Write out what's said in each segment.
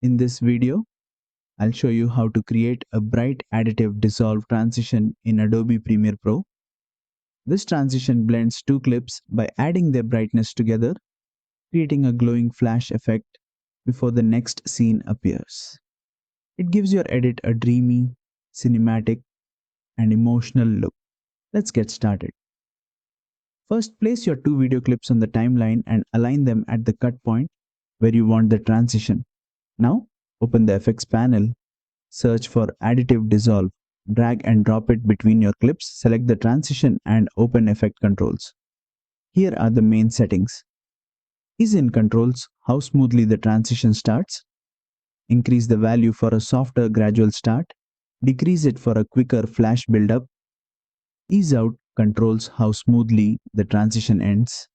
In this video, I'll show you how to create a bright additive dissolve transition in Adobe Premiere Pro. This transition blends two clips by adding their brightness together, creating a glowing flash effect before the next scene appears. It gives your edit a dreamy, cinematic, and emotional look. Let's get started. First, place your two video clips on the timeline and align them at the cut point where you want the transition. Now, open the effects panel, search for Additive Dissolve, drag and drop it between your clips, select the transition and open effect controls. Here are the main settings. Ease in controls, how smoothly the transition starts. Increase the value for a softer gradual start. Decrease it for a quicker flash buildup. Ease out controls how smoothly the transition ends.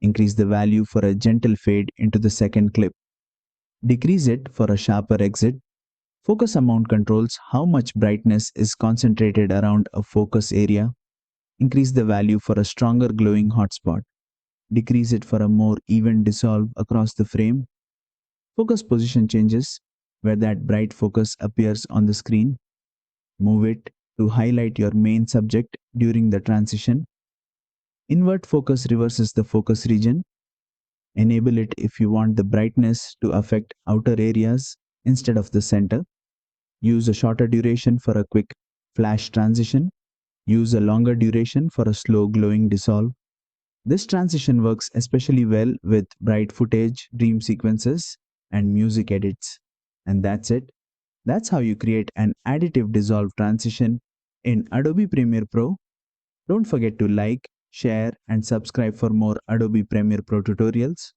Increase the value for a gentle fade into the second clip. Decrease it for a sharper exit. Focus amount controls how much brightness is concentrated around a focus area. Increase the value for a stronger glowing hotspot. Decrease it for a more even dissolve across the frame. Focus position changes where that bright focus appears on the screen. Move it to highlight your main subject during the transition. Invert focus reverses the focus region. Enable it if you want the brightness to affect outer areas instead of the center. Use a shorter duration for a quick flash transition. Use a longer duration for a slow glowing dissolve. This transition works especially well with bright footage, dream sequences, and music edits. And that's it. That's how you create an additive dissolve transition in Adobe Premiere Pro. Don't forget to like, share, and subscribe for more Adobe Premiere Pro tutorials.